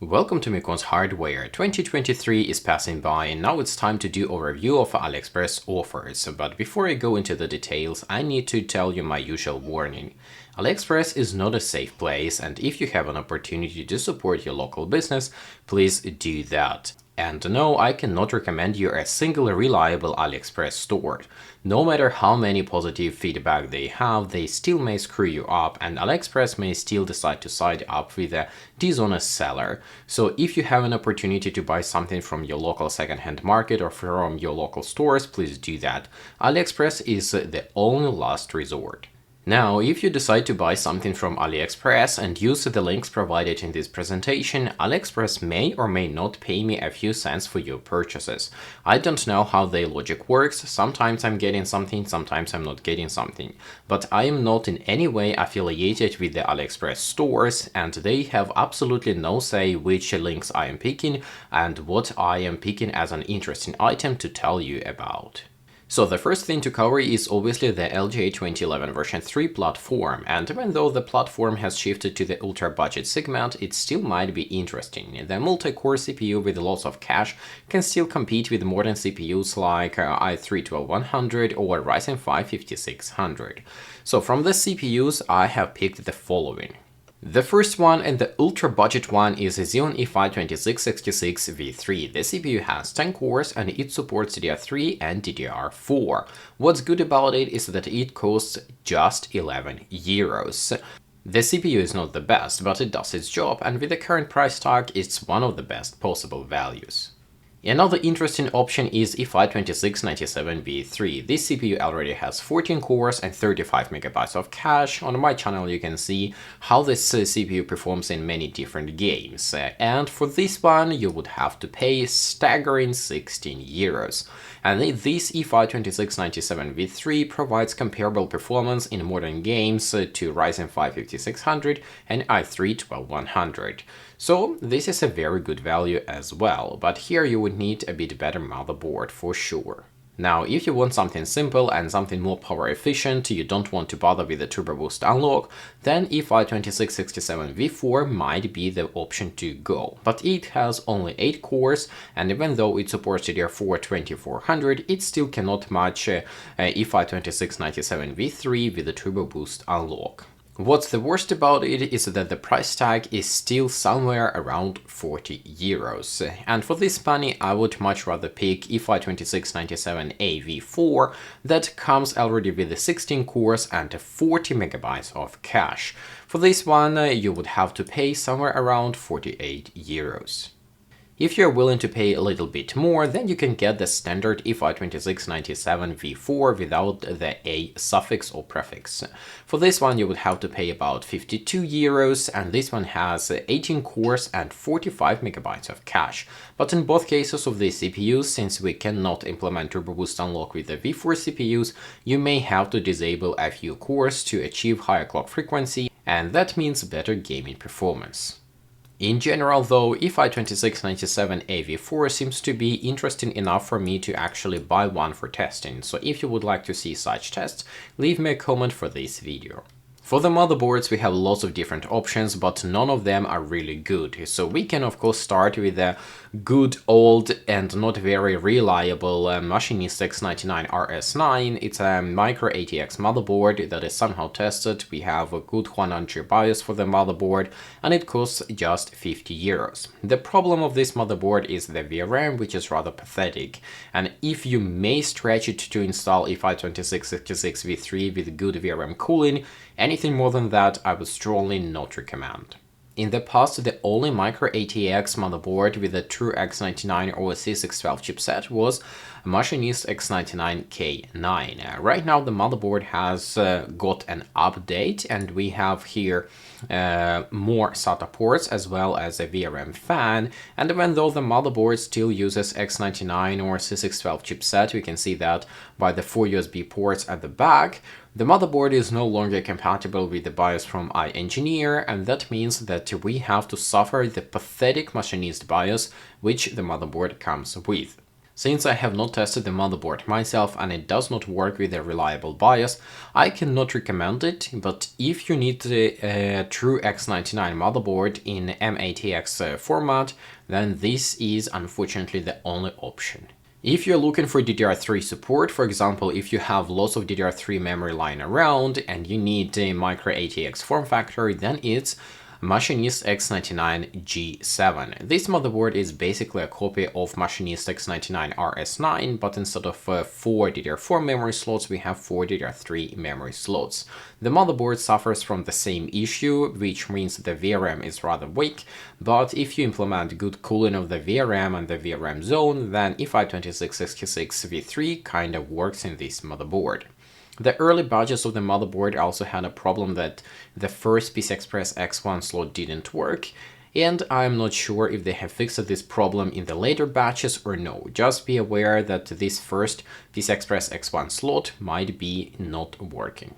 Welcome to Miyconst Hardware. 2023 is passing by and now it's time to do a review of AliExpress offers. But before I go into the details, I need to tell you my usual warning. AliExpress is not a safe place, and if you have an opportunity to support your local business, please do that. And no, I cannot recommend you a single reliable AliExpress store. No matter how many positive feedback they have, they still may screw you up, and AliExpress may still decide to side up with a dishonest seller. So if you have an opportunity to buy something from your local secondhand market or from your local stores, please do that. AliExpress is the only last resort. Now, if you decide to buy something from AliExpress and use the links provided in this presentation, AliExpress may or may not pay me a few cents for your purchases. I don't know how their logic works. Sometimes I'm getting something, sometimes I'm not getting something. But I am not in any way affiliated with the AliExpress stores, and they have absolutely no say which links I am picking and what I am picking as an interesting item to tell you about. So the first thing to cover is obviously the LGA 2011 version 3 platform, and even though the platform has shifted to the ultra budget segment, it still might be interesting. The multi-core CPU with lots of cache can still compete with modern CPUs like i3-12100 or Ryzen 5 5600. So from the CPUs I have picked the following. The first one and the ultra budget one is a Xeon E5-2666 V3. The CPU has 10 cores and it supports DDR3 and DDR4. What's good about it is that it costs just 11 euros. The CPU is not the best, but it does its job, and with the current price tag, it's one of the best possible values. Another interesting option is E5-2697 V3. This CPU already has 14 cores and 35 MB of cache. On my channel you can see how this CPU performs in many different games. And for this one you would have to pay staggering 16 euros. And this E5-2697 V3 provides comparable performance in modern games to Ryzen 5 5600 and i3-12100. So this is a very good value as well, but here you would need a bit better motherboard for sure. Now, if you want something simple and something more power efficient, you don't want to bother with the turbo boost unlock, then E5-2667 V4 might be the option to go. But it has only 8 cores, and even though it supports DDR4 2400, it still cannot match E5-2697 V3 with the turbo boost unlock. What's the worst about it is that the price tag is still somewhere around 40 euros. And for this money, I would much rather pick E5-2697 AV4 that comes already with the 16 cores and 40 MB of cache. For this one, you would have to pay somewhere around 48 euros. If you're willing to pay a little bit more, then you can get the standard E5-2697 V4 without the A suffix or prefix. For this one you would have to pay about 52 euros, and this one has 18 cores and 45 MB of cache. But in both cases of these CPUs, since we cannot implement Turbo Boost Unlock with the V4 CPUs, you may have to disable a few cores to achieve higher clock frequency, and that means better gaming performance. In general though, E5-2697 AV4 seems to be interesting enough for me to actually buy one for testing, so if you would like to see such tests, leave me a comment for this video. For the motherboards we have lots of different options, but none of them are really good, so we can of course start with the good old and not very reliable Machinist X99 RS9. It's a micro ATX motherboard that is somehow tested. We have a good 100 BIOS for the motherboard and it costs just 50 euros. The problem of this motherboard is the VRAM, which is rather pathetic, and if you may stretch it to install E5-2666 V3 with good VRAM cooling, anything more than that I would strongly not recommend. In the past, the only micro ATX motherboard with a true X99 or C612 chipset was Machinist X99K9. Right now the motherboard has got an update, and we have here more SATA ports as well as a VRM fan, and even though the motherboard still uses X99 or C612 chipset, we can see that by the 4 USB ports at the back. The motherboard is no longer compatible with the BIOS from iEngineer, and that means that we have to suffer the pathetic Machinist BIOS which the motherboard comes with. Since I have not tested the motherboard myself and it does not work with a reliable BIOS, I cannot recommend it, but if you need a true X99 motherboard in ATX format, then this is unfortunately the only option. If you're looking for DDR3 support, for example, if you have lots of DDR3 memory lying around and you need a micro ATX form factor, then it's Miyconst X99 G7. This motherboard is basically a copy of Miyconst X99 RS9, but instead of 4 DDR4 memory slots, we have 4 DDR3 memory slots. The motherboard suffers from the same issue, which means the VRAM is rather weak, but if you implement good cooling of the VRAM and the VRAM zone, then EPYC 2666v3 kind of works in this motherboard. The early batches of the motherboard also had a problem that the first PCI Express X1 slot didn't work, and I'm not sure if they have fixed this problem in the later batches or no. Just be aware that this first PCI Express X1 slot might be not working.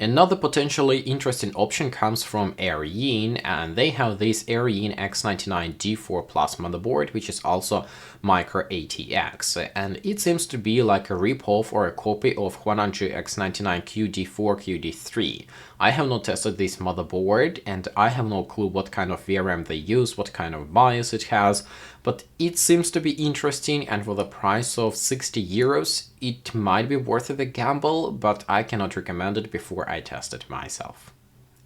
Another potentially interesting option comes from Radeon, and they have this Radeon X99 G4 Plus motherboard, which is also micro ATX, and it seems to be like a ripoff or a copy of 100 X99 QD4 QD3. I have not tested this motherboard and I have no clue what kind of VRAM they use, what kind of BIOS it has, but it seems to be interesting, and for the price of 60 euros, it might be worth the gamble, but I cannot recommend it before I test it myself.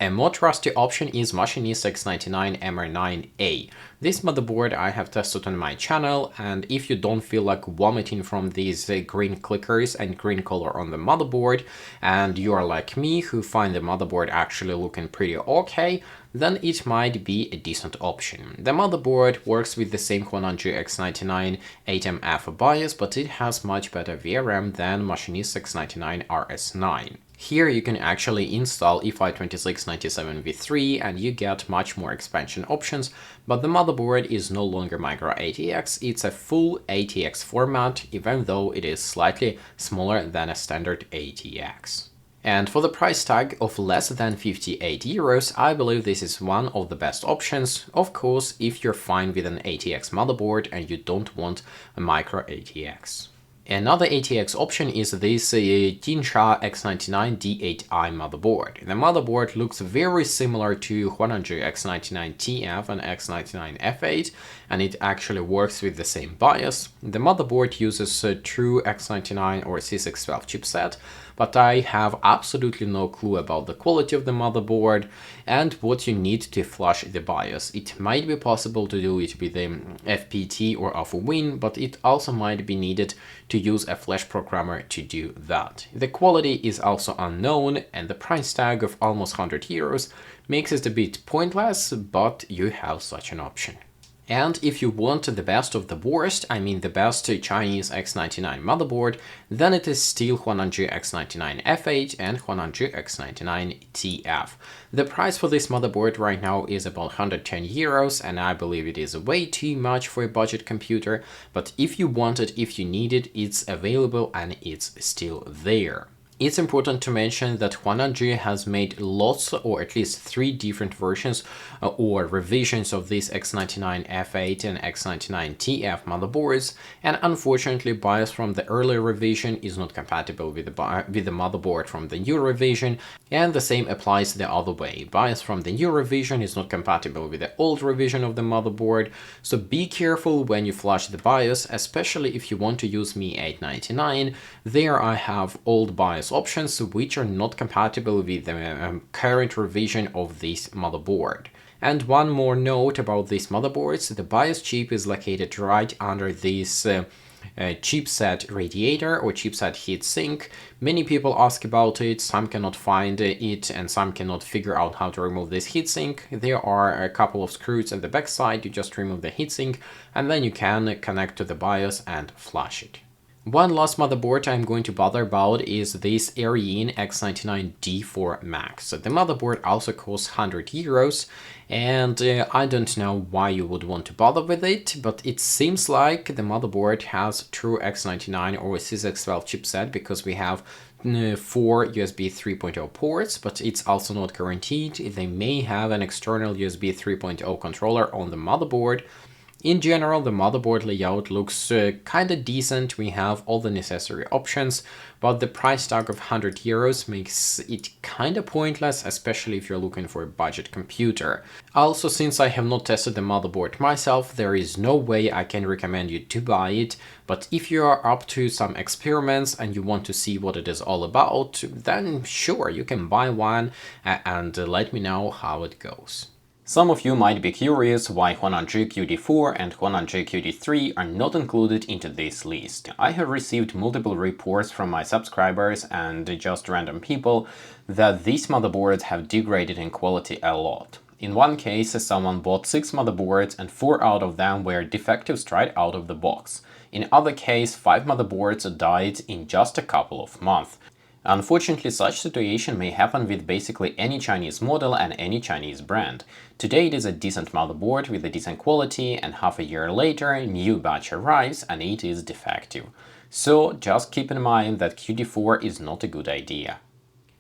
A more trusty option is Miyconst X99 MR9A. This motherboard I have tested on my channel, and if you don't feel like vomiting from these green clickers and green color on the motherboard, and you are like me who find the motherboard actually looking pretty okay, then it might be a decent option. The motherboard works with the same 100 X99 8MF BIOS, but it has much better VRAM than Miyconst X99 RS9. Here you can actually install EPYC 2697v3 and you get much more expansion options, but the motherboard is no longer micro ATX, it's a full ATX format, even though it is slightly smaller than a standard ATX. And for the price tag of less than 58 euros, I believe this is one of the best options, of course, if you're fine with an ATX motherboard and you don't want a micro ATX. Another ATX option is this Tinsha X99 D8i motherboard. The motherboard looks very similar to 100 X99 TF and X99 F8, and it actually works with the same BIOS. The motherboard uses a true X99 or C612 chipset, but I have absolutely no clue about the quality of the motherboard and what you need to flush the BIOS. It might be possible to do it with the FPT or AlphaWin, but it also might be needed to use a flash programmer to do that. The quality is also unknown, and the price tag of almost 100 euros makes it a bit pointless, but you have such an option. And if you want the best of the worst, I mean the best Chinese X99 motherboard, then it is still 100 X99 F8 and 100 X99 TF. The price for this motherboard right now is about 110 euros, and I believe it is way too much for a budget computer, but if you want it, if you need it, it's available and it's still there. It's important to mention that Huananji has made lots, or at least 3 different versions or revisions of these X99 F8 and X99 TF motherboards, and unfortunately BIOS from the earlier revision is not compatible with the motherboard from the new revision, and the same applies the other way. BIOS from the new revision is not compatible with the old revision of the motherboard, so be careful when you flash the BIOS, especially if you want to use Mi 899. There I have old BIOS options which are not compatible with the current revision of this motherboard. And one more note about these motherboards: the BIOS chip is located right under this chipset radiator or chipset heatsink. Many people ask about it, some cannot find it and some cannot figure out how to remove this heatsink. There are a couple of screws at the back side, you just remove the heatsink and then you can connect to the BIOS and flash it. One last motherboard I'm going to bother about is this Radeon X99 D4 Max. The motherboard also costs 100 euros, and I don't know why you would want to bother with it, but it seems like the motherboard has true X99 or C612 chipset, because we have 4 USB 3.0 ports, but it's also not guaranteed. They may have an external USB 3.0 controller on the motherboard. In general, the motherboard layout looks kinda decent. We have all the necessary options, but the price tag of 100 euros makes it kinda pointless, especially if you're looking for a budget computer. Also, since I have not tested the motherboard myself, there is no way I can recommend you to buy it, but if you are up to some experiments and you want to see what it is all about, then sure, you can buy one and let me know how it goes. Some of you might be curious why Huanan QD4 and Huanan QD3 are not included into this list. I have received multiple reports from my subscribers and just random people that these motherboards have degraded in quality a lot. In one case, someone bought 6 motherboards and 4 out of them were defective straight out of the box. In other case, 5 motherboards died in just a couple of months. Unfortunately, such situation may happen with basically any Chinese model and any Chinese brand. Today it is a decent motherboard with a decent quality, and half a year later, a new batch arrives and it is defective. So just keep in mind that QD4 is not a good idea.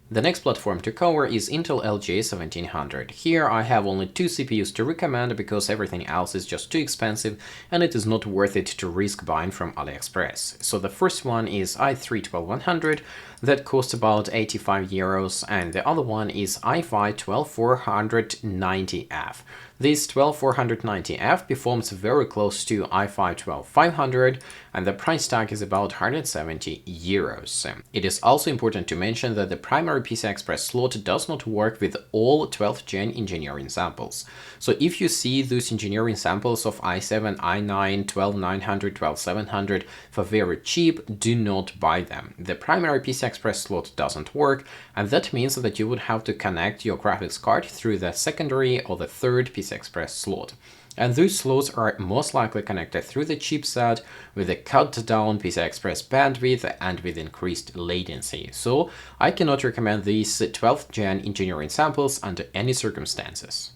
The next platform to cover is Intel LGA 1700. Here I have only 2 CPUs to recommend because everything else is just too expensive and it is not worth it to risk buying from AliExpress. So the first one is i3-12100 that costs about 85 euros, and the other one is i5 12490F. This 12490F performs very close to i5 12500 and the price tag is about 170 euros. It is also important to mention that the primary PCI Express slot does not work with all 12th gen engineering samples. So if you see those engineering samples of i7, i9, 12900, 12700 for very cheap, do not buy them. The primary PCI Express slot doesn't work, and that means that you would have to connect your graphics card through the secondary or the third PCI Express slot. And those slots are most likely connected through the chipset with a cut down PCI Express bandwidth and with increased latency. So I cannot recommend these 12th gen engineering samples under any circumstances.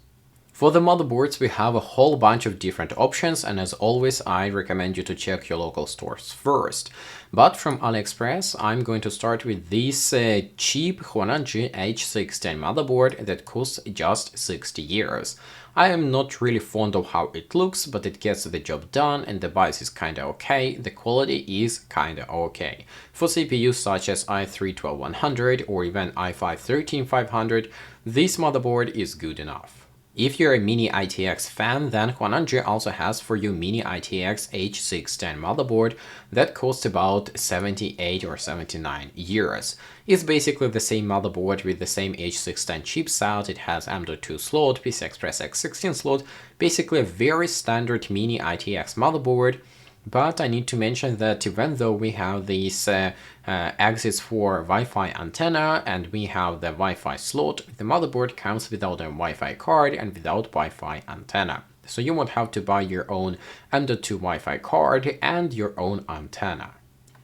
For the motherboards, we have a whole bunch of different options, and as always, I recommend you to check your local stores first. But from AliExpress, I'm going to start with this cheap Huanan GH610 motherboard that costs just 60 euros. I am not really fond of how it looks, but it gets the job done and the bias is kinda okay, the quality is kinda okay. For CPUs such as i3-12100 or even i5-13500, this motherboard is good enough. If you're a Mini ITX fan, then Huanan also has for you Mini ITX H610 motherboard that costs about 78 or 79 euros. It's basically the same motherboard with the same H610 chipset. It has M.2 slot, PCI Express X16 slot, basically a very standard Mini ITX motherboard. But I need to mention that even though we have these exits for Wi-Fi antenna and we have the Wi-Fi slot, the motherboard comes without a Wi-Fi card and without Wi-Fi antenna. So you would have to buy your own M.2 Wi-Fi card and your own antenna.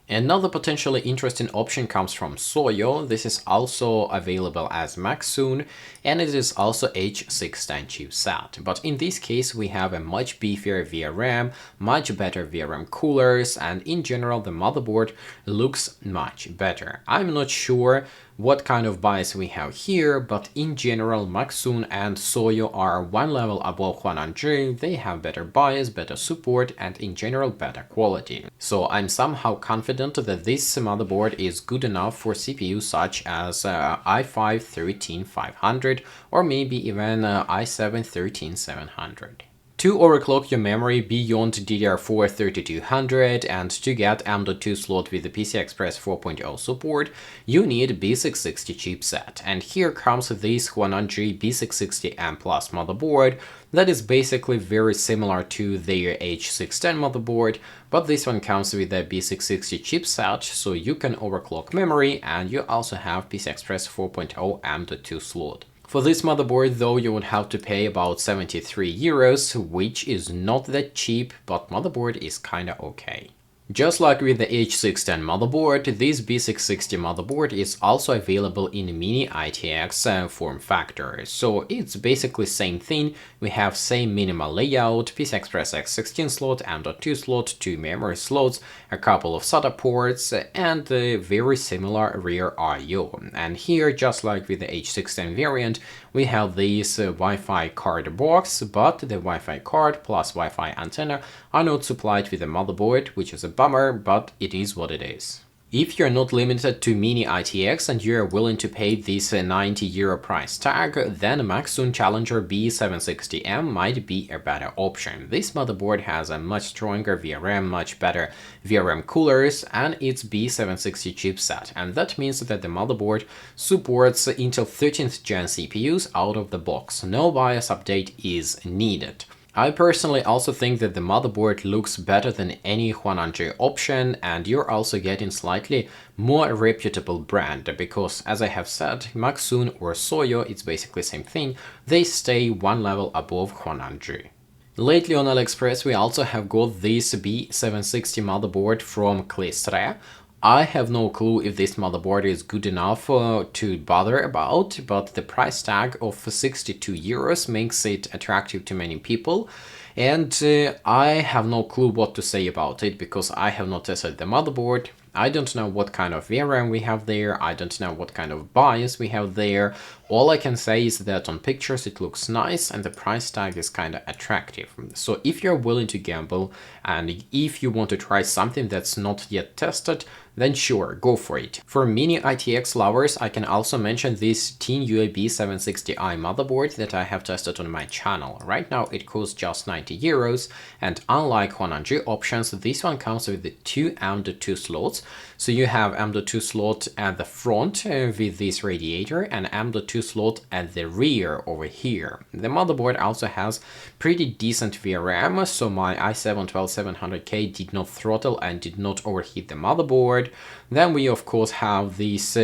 Another potentially interesting option comes from Soyo. This is also available as Mac soon, and it is also H610 chipset. But in this case, we have a much beefier VRAM, much better VRAM coolers, and in general, the motherboard looks much better. I'm not sure what kind of bias we have here, but in general, Maxun and Soyo are one level above Huanan. They have better bias, better support, and in general, better quality. So I'm somehow confident that this motherboard is good enough for CPUs such as i5-13500 or maybe even i7-13700. To overclock your memory beyond DDR4 3200 and to get M.2 slot with the PCI Express 4.0 support, you need B660 chipset. And here comes this Huanan B660M Plus motherboard that is basically very similar to their H610 motherboard, but this one comes with a B660 chipset, so you can overclock memory and you also have PCI Express 4.0 M.2 slot. For this motherboard, though, you would have to pay about 73 euros, which is not that cheap, but motherboard is kinda okay. Just like with the H610 motherboard, this B660 motherboard is also available in mini ITX form factor. So it's basically same thing. We have same minimal layout, PCI Express X16 slot, M.2 slot, 2 memory slots, a couple of SATA ports, and a very similar rear I/O. And here, just like with the H610 variant, we have this Wi-Fi card box, but the Wi-Fi card plus Wi-Fi antenna are not supplied with the motherboard, which is a bummer, but it is what it is. If you're not limited to mini ITX and you're willing to pay this €90 price tag, then Povzun Challenger B760M might be a better option. This motherboard has a much stronger VRM, much better VRM coolers, and its B760 chipset, and that means that the motherboard supports Intel 13th Gen CPUs out of the box. No BIOS update is needed. I personally also think that the motherboard looks better than any Huananzhi option, and you're also getting slightly more reputable brand because, as I have said, Povzun or Soyo, it's basically the same thing, they stay one level above Huananzhi. Lately on AliExpress we also have got this B760 motherboard from Clistre. I have no clue if this motherboard is good enough to bother about, but the price tag of €62 makes it attractive to many people. And I have no clue what to say about it because I have not tested the motherboard. I don't know what kind of VRAM we have there, I don't know what kind of BIOS we have there. All I can say is that on pictures it looks nice and the price tag is kind of attractive. So if you're willing to gamble and if you want to try something that's not yet tested, then sure, go for it. For mini ITX lovers, I can also mention this ThinUA B760i motherboard that I have tested on my channel. Right now it costs just €90, and unlike Huananzhi options, this one comes with the 2 M.2 slots. So you have M.2 slot at the front with this radiator and M.2 slot at the rear over here. The motherboard also has pretty decent VRM, so my i7-12700K did not throttle and did not overheat the motherboard. Then we of course have these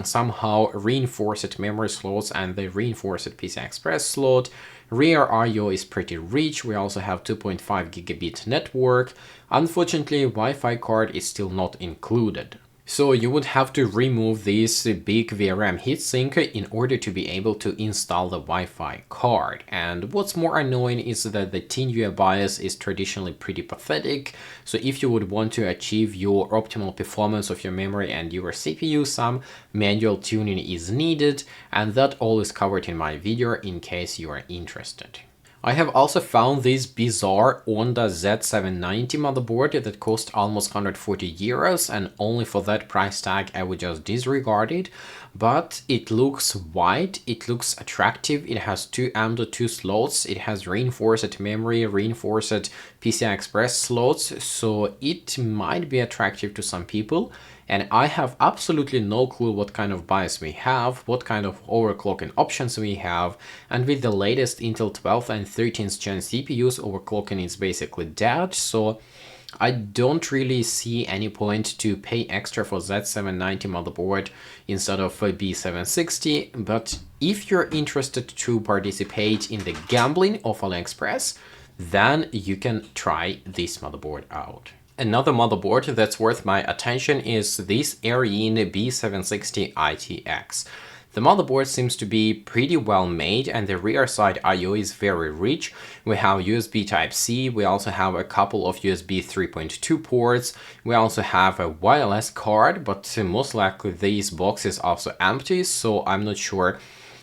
somehow reinforced memory slots and the reinforced PCI Express slot. Rear I/O is pretty rich. We also have 2.5 gigabit network. Unfortunately, Wi-Fi card is still not included. So you would have to remove this big VRM heatsink in order to be able to install the Wi-Fi card. And what's more annoying is that the ThinUA BIOS is traditionally pretty pathetic. So if you would want to achieve your optimal performance of your memory and your CPU, some manual tuning is needed, and that all is covered in my video in case you are interested. I have also found this bizarre Onda Z790 motherboard that cost almost €140, and only for that price tag I would just disregard it. But it looks white, it looks attractive, it has 2 M.2 slots, it has reinforced memory, reinforced PCI Express slots, so it might be attractive to some people. And I have absolutely no clue what kind of BIOS we have, what kind of overclocking options we have, and with the latest Intel 12th and 13th Gen CPUs, overclocking is basically dead, so I don't really see any point to pay extra for Z790 motherboard instead of a B760, but if you're interested to participate in the gambling of AliExpress, then you can try this motherboard out. Another motherboard that's worth my attention is this Ariane B760 ITX. The motherboard seems to be pretty well made and the rear side I/O is very rich. We have USB Type-C, we also have a couple of USB 3.2 ports, we also have a wireless card, but most likely this box is also empty, so I'm not sure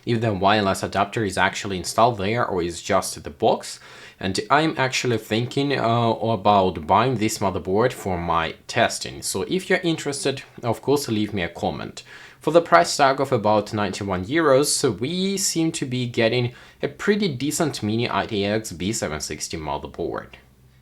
if the wireless adapter is actually installed there or is just the box. And I'm actually thinking about buying this motherboard for my testing. So if you're interested, of course, leave me a comment. For the price tag of about €91, we seem to be getting a pretty decent mini ITX B760 motherboard.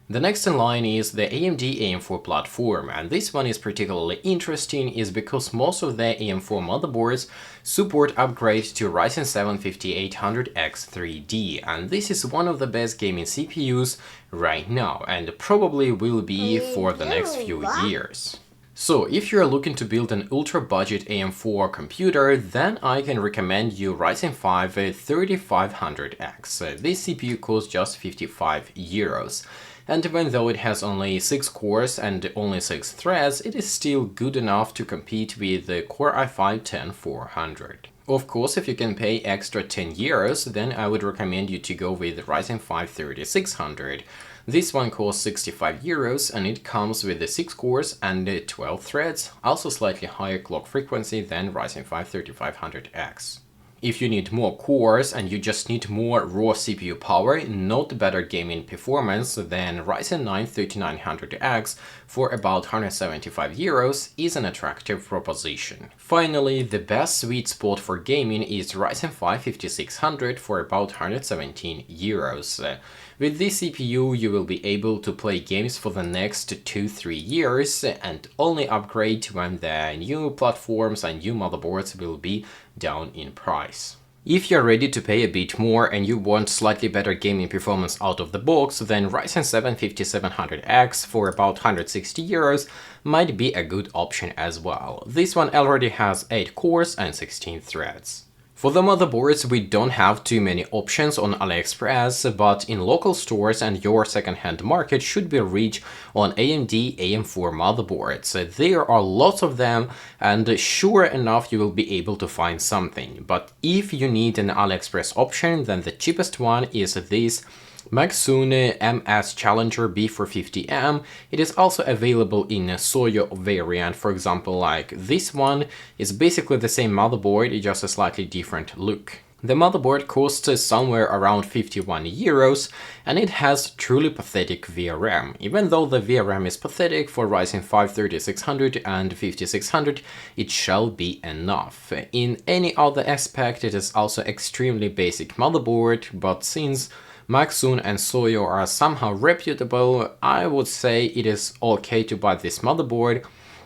The next in line is the AMD AM4 platform, and this one is particularly interesting is because most of the AM4 motherboards support upgrade to Ryzen 7 5800X3D, and this is one of the best gaming CPUs right now, and probably will be for the next few years. So if you're looking to build an ultra-budget AM4 computer, then I can recommend you Ryzen 5 3500X. This CPU costs just €55. and even though it has only 6 cores and only 6 threads, it is still good enough to compete with the Core i5-10400. Of course, if you can pay extra 10 euros, then I would recommend you to go with the Ryzen 5 3600. This one costs 65 euros and it comes with the 6 cores and 12 threads, also slightly higher clock frequency than Ryzen 5 3500X. If you need more cores and you just need more raw CPU power, not better gaming performance, then Ryzen 9 3900X for about 175 euros is an attractive proposition. Finally, the best sweet spot for gaming is Ryzen 5 5600 for about 117 euros. With this CPU, you will be able to play games for the next 2-3 years and only upgrade when the new platforms and new motherboards will be down in price. If you're ready to pay a bit more and you want slightly better gaming performance out of the box, then Ryzen 7 5700X for about 160 euros might be a good option as well. This one already has 8 cores and 16 threads. For the motherboards, we don't have too many options on AliExpress, but in local stores and your second-hand market should be rich on AMD AM4 motherboards. There are lots of them, and sure enough you will be able to find something. But if you need an AliExpress option, then the cheapest one is this Povzun MS Challenger B450M. It is also available in a Soyo variant, for example, like this one is basically the same motherboard, just a slightly different look. The motherboard costs somewhere around 51 euros and it has truly pathetic VRM. Even though the VRM is pathetic for Ryzen 5 3600 and 5600, it shall be enough. In any other aspect, it is also extremely basic motherboard, but since Povzun and Soyo are somehow reputable, I would say it is okay to buy this motherboard,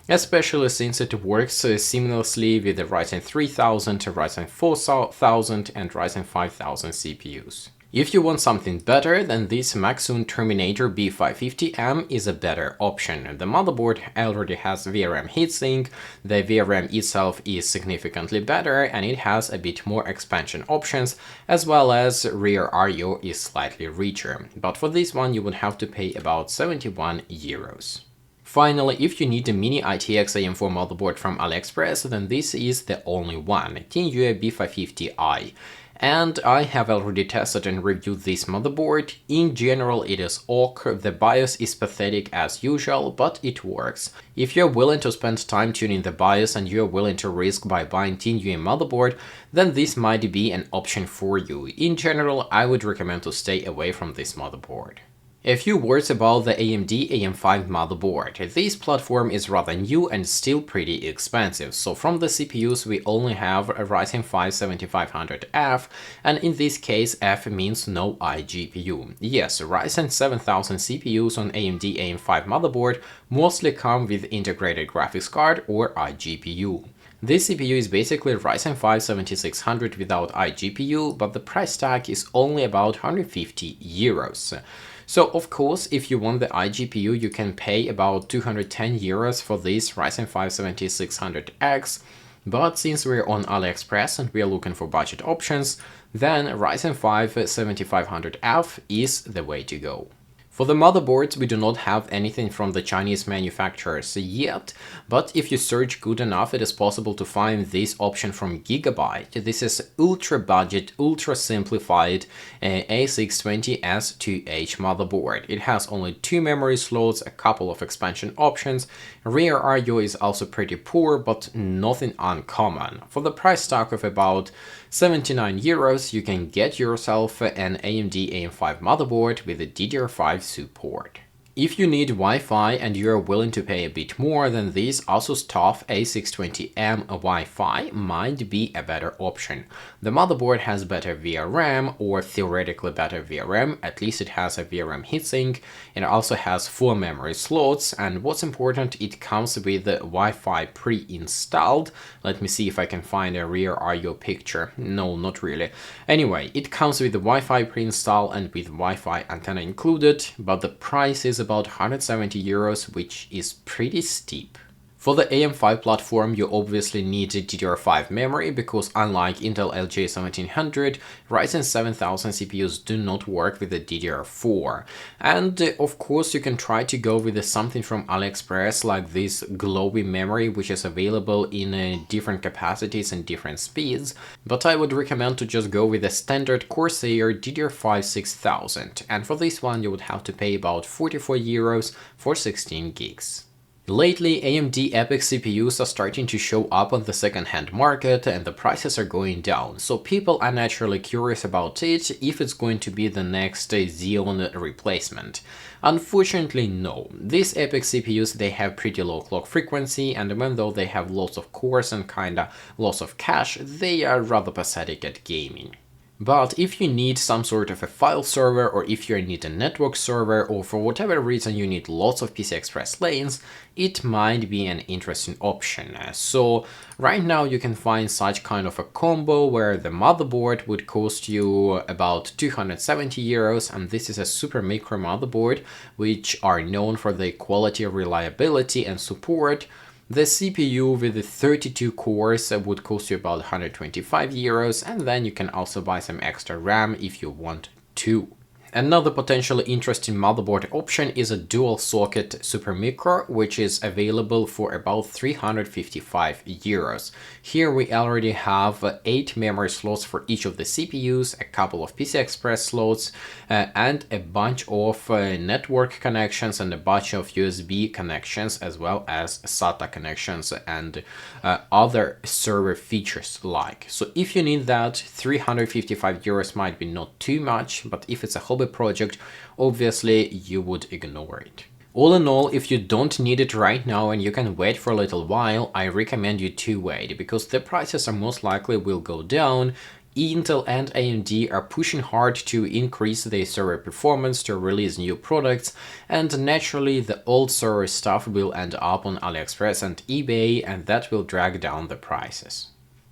especially since it works seamlessly with the Ryzen 3000, Ryzen 4000 and Ryzen 5000 CPUs. If you want something better, then this Povzun Terminator B550M is a better option. The motherboard already has VRM heatsink, the VRM itself is significantly better and it has a bit more expansion options, as well as rear I/O is slightly richer. But for this one you would have to pay about 71 euros. Finally, if you need a mini RTX AM4 motherboard from AliExpress, then this is the only one, ThinUA B550i. And I have already tested and reviewed this motherboard. In general, it is ok, the BIOS is pathetic as usual, but it works. If you're willing to spend time tuning the BIOS and you're willing to risk by buying ThinUA motherboard, then this might be an option for you. In general, I would recommend to stay away from this motherboard. A few words about the AMD AM5 motherboard. This platform is rather new and still pretty expensive, so from the CPUs we only have a Ryzen 5 7500F, and in this case F means no iGPU. Yes, Ryzen 7000 CPUs on AMD AM5 motherboard mostly come with integrated graphics card or iGPU. This CPU is basically Ryzen 5 7600 without iGPU, but the price tag is only about 150 euros. So of course, if you want the iGPU, you can pay about 210 euros for this Ryzen 5 7600X, but since we're on AliExpress and we are looking for budget options, then Ryzen 5 7500F is the way to go. For the motherboards, we do not have anything from the Chinese manufacturers yet, but if you search good enough, it is possible to find this option from Gigabyte. This is ultra budget, ultra simplified A620S2H motherboard. It has only 2 memory slots, a couple of expansion options. Rear I/O is also pretty poor, but nothing uncommon. For the price tag of about 79 euros, you can get yourself an AMD AM5 motherboard with a DDR5 support. If you need Wi-Fi and you are willing to pay a bit more, then this Asus TUF A620M Wi-Fi might be a better option. The motherboard has better VRM, or theoretically better VRM, at least it has a VRM heatsink. It also has 4 memory slots, and what's important, it comes with the Wi-Fi pre-installed. Let me see if I can find a rear I/O picture. No, not really. Anyway, it comes with the Wi-Fi pre-installed and with Wi-Fi antenna included, but the price is about 170 euros, which is pretty steep. For the AM5 platform, you obviously need a DDR5 memory because unlike Intel LGA 1700, Ryzen 7000 CPUs do not work with the DDR4. And of course, you can try to go with something from AliExpress like this glowy memory, which is available in different capacities and different speeds. But I would recommend to just go with a standard Corsair DDR5 6000. And for this one, you would have to pay about 44 euros for 16 gigs. Lately, AMD EPYC CPUs are starting to show up on the second-hand market and the prices are going down, so people are naturally curious about it if it's going to be the next Xeon replacement. Unfortunately, no. These EPYC CPUs, they have pretty low clock frequency, and even though they have lots of cores and kinda lots of cache, they are rather pathetic at gaming. But if you need some sort of a file server, or if you need a network server, or for whatever reason you need lots of PCI Express lanes, it might be an interesting option. So right now you can find such kind of a combo where the motherboard would cost you about 270 euros, and this is a super micro motherboard, which are known for their quality, reliability and support. The CPU with the 32 cores would cost you about 125 euros, and then you can also buy some extra RAM if you want to. Another potentially interesting motherboard option is a dual socket Supermicro, which is available for about 355 euros. Here we already have 8 memory slots for each of the CPUs, a couple of PCI Express slots, and a bunch of network connections and a bunch of USB connections, as well as SATA connections and other server features like. So if you need that, 355 euros might be not too much, but if it's a hobby project, obviously you would ignore it. All in all, if you don't need it right now and you can wait for a little while, I recommend you to wait, because the prices are most likely will go down. Intel and AMD are pushing hard to increase their server performance, to release new products, and naturally the old server stuff will end up on AliExpress and eBay, and that will drag down the prices.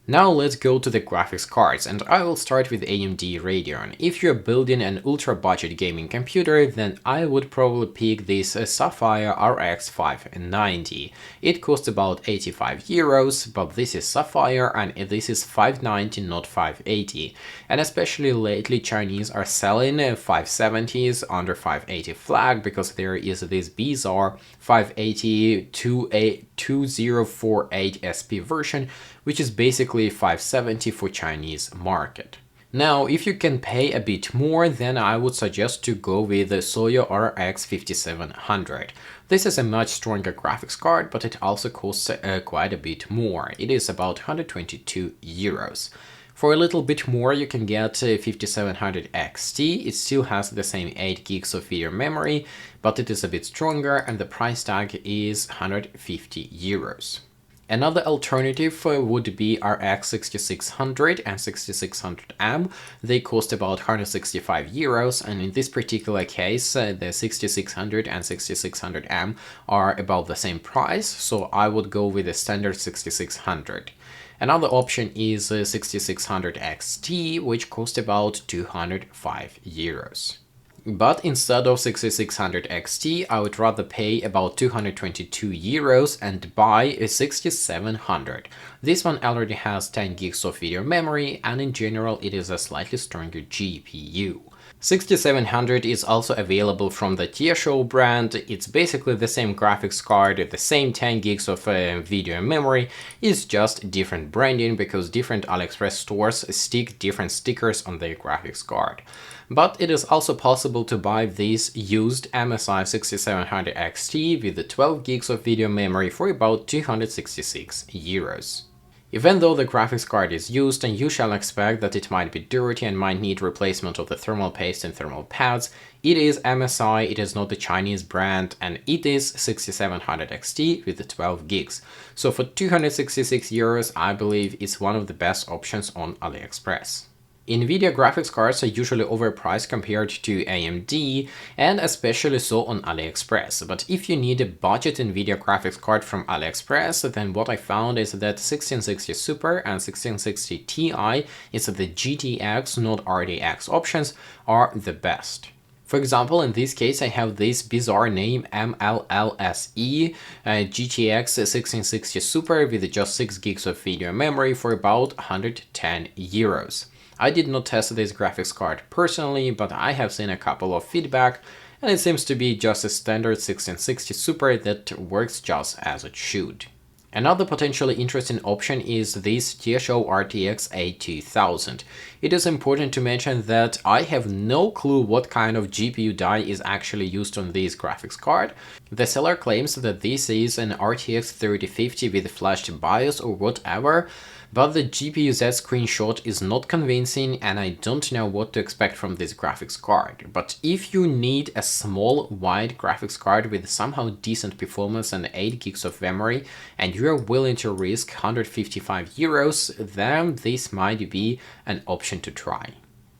Now let's go to the graphics cards, and I will start with AMD Radeon. If you're building an ultra-budget gaming computer, then I would probably pick this Sapphire RX 590. It costs about 85 euros, but this is Sapphire and this is 590, not 580. And especially lately Chinese are selling 570s under 580 flag, because there is this bizarre 580 2048 SP version, which is basically 570 for Chinese market. Now, if you can pay a bit more, then I would suggest to go with the Soyo RX 5700. This is a much stronger graphics card, but it also costs quite a bit more. It is about 122 euros. For a little bit more, you can get 5700 XT. It still has the same 8 gigs of video memory, but it is a bit stronger, and the price tag is 150 euros. Another alternative would be RX 6600 and 6600M. They cost about 165 euros, and in this particular case, the 6600 and 6600M are about the same price, so I would go with the standard 6600. Another option is 6600 XT, which costs about 205 euros. But instead of 6600 XT, I would rather pay about 222 euros and buy a 6700. This one already has 10 gigs of video memory, and in general it is a slightly stronger GPU. 6700 is also available from the Show brand. It's basically the same graphics card, the same 10 gigs of video memory. It's just different branding, because different AliExpress stores stick different stickers on their graphics card. But it is also possible to buy this used MSI 6700 XT with the 12 gigs of video memory for about 266 euros. Even though the graphics card is used and you shall expect that it might be dirty and might need replacement of the thermal paste and thermal pads, it is MSI, it is not a Chinese brand, and it is 6700 XT with the 12 gigs. So for 266 euros, I believe it's one of the best options on AliExpress. Nvidia graphics cards are usually overpriced compared to AMD, and especially so on AliExpress. But if you need a budget Nvidia graphics card from AliExpress, then what I found is that 1660 Super and 1660 Ti, it's the GTX, not RTX options, are the best. For example, in this case, I have this bizarre name MLLSE GTX 1660 Super with just 6 gigs of video memory for about 110 euros. I did not test this graphics card personally, but I have seen a couple of feedback, and it seems to be just a standard 1660 Super that works just as it should. Another potentially interesting option is this TSO RTX A2000. It is important to mention that I have no clue what kind of GPU die is actually used on this graphics card. The seller claims that this is an RTX 3050 with flashed BIOS or whatever, but the GPU-Z screenshot is not convincing and I don't know what to expect from this graphics card. But if you need a small, wide graphics card with somehow decent performance and 8 gigs of memory and you're willing to risk 155 euros, then this might be an option to try.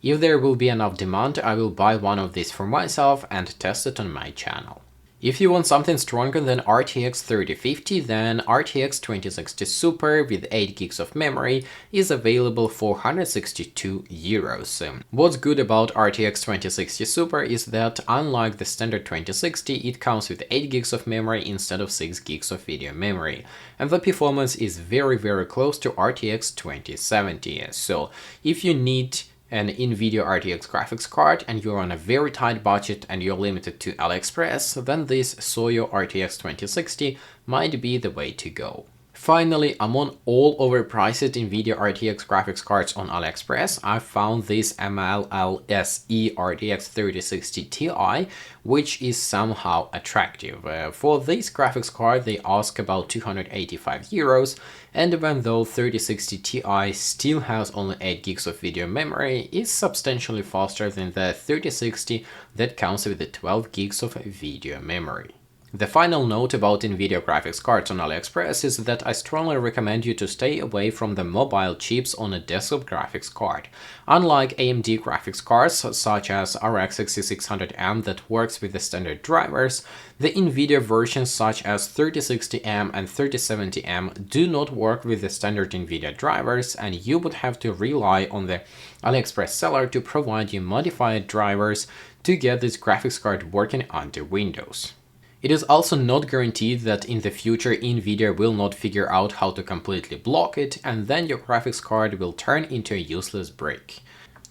If there will be enough demand, I will buy one of these for myself and test it on my channel. If you want something stronger than RTX 3050, then RTX 2060 Super with 8 gigs of memory is available for 162 euros. What's good about RTX 2060 Super is that unlike the standard 2060, it comes with 8 gigs of memory instead of 6 gigs of video memory. And the performance is very close to RTX 2070. So if you need an Nvidia RTX graphics card and you're on a very tight budget and you're limited to AliExpress, then this Soyo RTX 2060 might be the way to go. Finally, among all overpriced Nvidia RTX graphics cards on AliExpress, I found this MLLSE RTX 3060 Ti, which is somehow attractive. For this graphics card, they ask about 285 euros, and even though 3060 Ti still has only 8 gigs of video memory, it's substantially faster than the 3060 that comes with the 12 gigs of video memory. The final note about Nvidia graphics cards on AliExpress is that I strongly recommend you to stay away from the mobile chips on a desktop graphics card. Unlike AMD graphics cards such as RX 6600M that works with the standard drivers, the Nvidia versions such as 3060M and 3070M do not work with the standard Nvidia drivers, and you would have to rely on the AliExpress seller to provide you modified drivers to get this graphics card working under Windows. It is also not guaranteed that in the future Nvidia will not figure out how to completely block it, and then your graphics card will turn into a useless brick.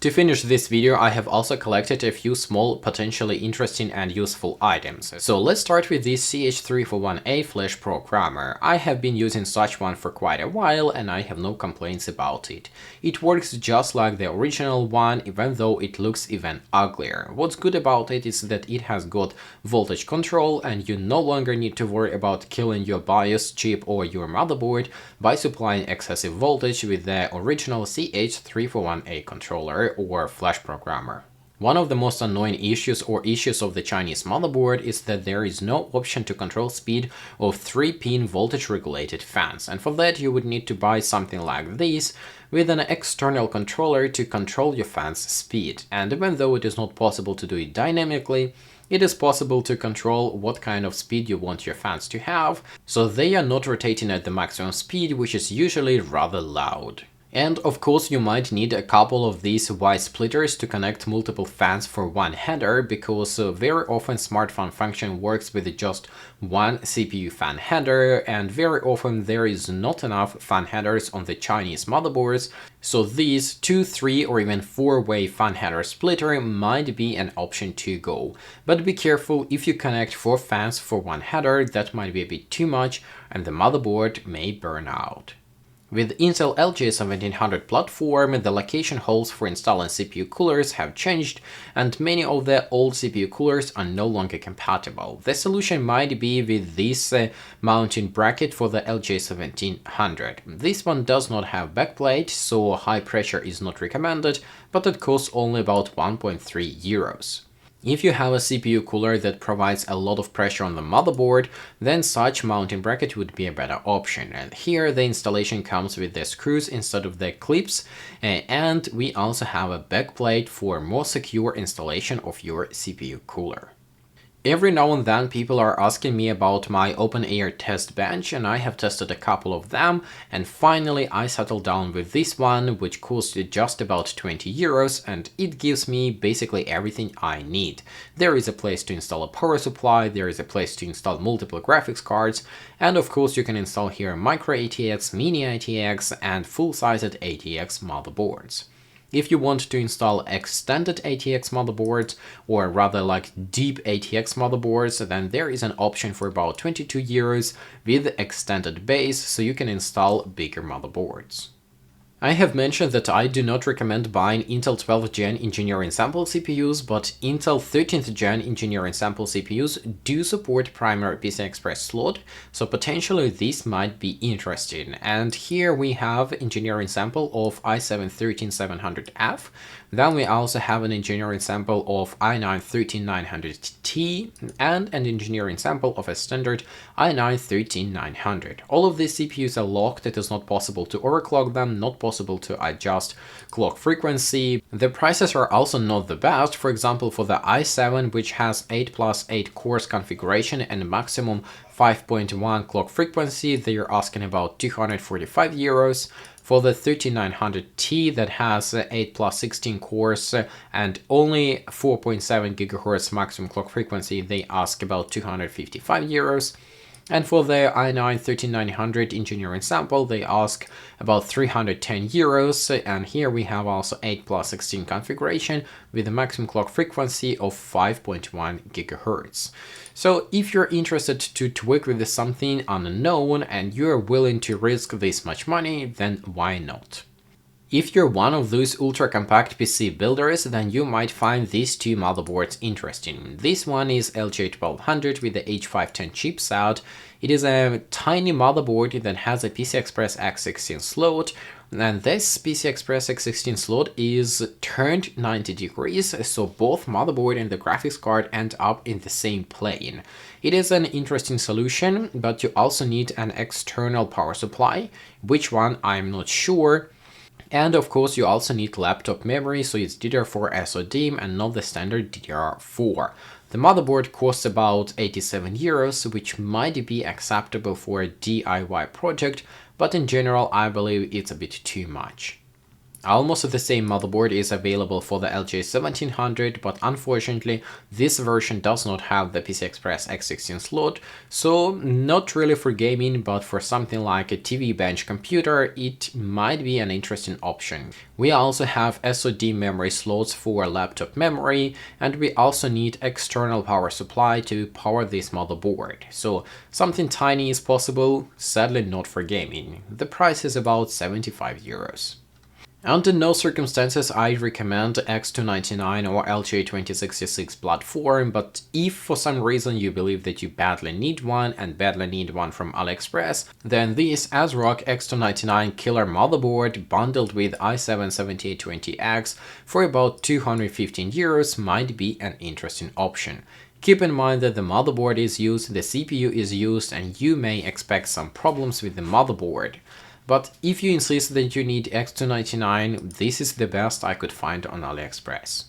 To finish this video, I have also collected a few small, potentially interesting and useful items. So let's start with this CH341A flash programmer. I have been using such one for quite a while and I have no complaints about it. It works just like the original one, even though it looks even uglier. What's good about it is that it has got voltage control and you no longer need to worry about killing your BIOS chip or your motherboard by supplying excessive voltage with the original CH341A controller or flash programmer. One of the most annoying issues of the Chinese motherboard is that there is no option to control speed of 3-pin voltage regulated fans, and for that you would need to buy something like this with an external controller to control your fan's speed. And even though it is not possible to do it dynamically, it is possible to control what kind of speed you want your fans to have, so they are not rotating at the maximum speed, which is usually rather loud. And of course you might need a couple of these Y splitters to connect multiple fans for one header, because very often smart fan function works with just one CPU fan header, and very often there is not enough fan headers on the Chinese motherboards, so these 2, 3 or even 4-way fan header splitter might be an option to go. But be careful, if you connect 4 fans for one header, that might be a bit too much and the motherboard may burn out. With Intel LGA 1700 platform, the location holes for installing CPU coolers have changed, and many of the old CPU coolers are no longer compatible. The solution might be with this mounting bracket for the LGA 1700. This one does not have backplate, so high pressure is not recommended, but it costs only about 1.3 euros. If you have a CPU cooler that provides a lot of pressure on the motherboard, then such mounting bracket would be a better option. And here the installation comes with the screws instead of the clips, and we also have a backplate for more secure installation of your CPU cooler. Every now and then people are asking me about my open-air test bench, and I have tested a couple of them, and finally I settled down with this one, which costs just about 20 euros, and it gives me basically everything I need. There is a place to install a power supply, there is a place to install multiple graphics cards, and of course you can install here micro ATX, mini ATX, and full-sized ATX motherboards. If you want to install extended ATX motherboards, or rather like deep ATX motherboards, then there is an option for about 22 euros with extended base, so you can install bigger motherboards. I have mentioned that I do not recommend buying Intel 12th Gen Engineering Sample CPUs, but Intel 13th Gen Engineering Sample CPUs do support primary PCI Express slot, so potentially this might be interesting. And here we have engineering sample of i7-13700F, then we also have an engineering sample of i9-13900T and an engineering sample of a standard i9-13900. All of these CPUs are locked, it is not possible to overclock them, not possible to adjust clock frequency. The prices are also not the best. For example, for the i7, which has 8+8 cores configuration and maximum 5.1 clock frequency, they are asking about 245 euros. For the 3900T that has 8+16 cores and only 4.7 GHz maximum clock frequency, they ask about 255 euros. And for the i9-13900 engineering sample, they ask about 310 euros. And here we have also 8+16 configuration with a maximum clock frequency of 5.1 GHz. So if you're interested to tweak with something unknown and you're willing to risk this much money, then why not? If you're one of those ultra-compact PC builders, then you might find these two motherboards interesting. This one is LGA 1200 with the H510 chipset. It is a tiny motherboard that has a PCI Express X16 slot, and this PCI Express X16 slot is turned 90 degrees, so both motherboard and the graphics card end up in the same plane. It is an interesting solution, but you also need an external power supply, which one I'm not sure. And of course you also need laptop memory, so it's DDR4 SODIMM and not the standard DDR4. The motherboard costs about 87 euros, which might be acceptable for a DIY project, but in general I believe it's a bit too much. Almost the same motherboard is available for the LGA 1700, but unfortunately this version does not have the PCI Express X16 slot, so not really for gaming, but for something like a TV bench computer it might be an interesting option. We also have SOD memory slots for laptop memory, and we also need external power supply to power this motherboard, so something tiny is possible, sadly not for gaming. The price is about 75 euros. Under no circumstances I recommend X299 or LGA 2066 platform, but if for some reason you believe that you badly need one and badly need one from AliExpress, then this ASRock X299 killer motherboard bundled with i7-7820X for about 215 euros might be an interesting option. Keep in mind that the motherboard is used, the CPU is used, and you may expect some problems with the motherboard. But if you insist that you need X299, this is the best I could find on AliExpress.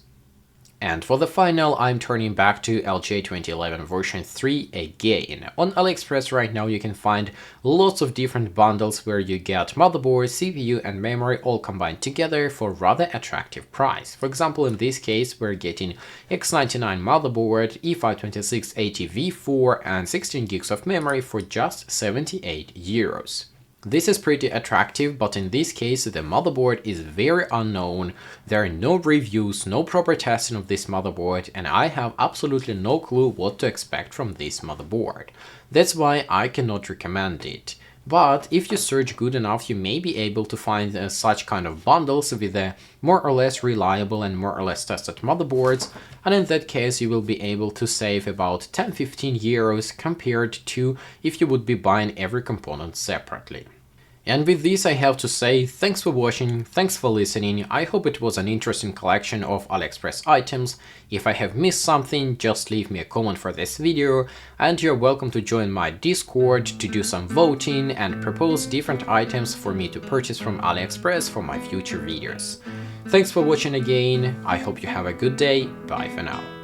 And for the final, I'm turning back to LGA 2011 version 3 again. On AliExpress right now you can find lots of different bundles where you get motherboard, CPU and memory all combined together for rather attractive price. For example, in this case we're getting X99 motherboard, E52680V4 and 16 gigs of memory for just 78 euros. This is pretty attractive, but in this case the motherboard is very unknown, there are no reviews, no proper testing of this motherboard, and I have absolutely no clue what to expect from this motherboard. That's why I cannot recommend it. But if you search good enough, you may be able to find such kind of bundles with more or less reliable and more or less tested motherboards, and in that case you will be able to save about 10-15 euros compared to if you would be buying every component separately. And with this I have to say thanks for watching, thanks for listening, I hope it was an interesting collection of AliExpress items. If I have missed something, just leave me a comment for this video, and you're welcome to join my Discord to do some voting and propose different items for me to purchase from AliExpress for my future videos. Thanks for watching again, I hope you have a good day, bye for now.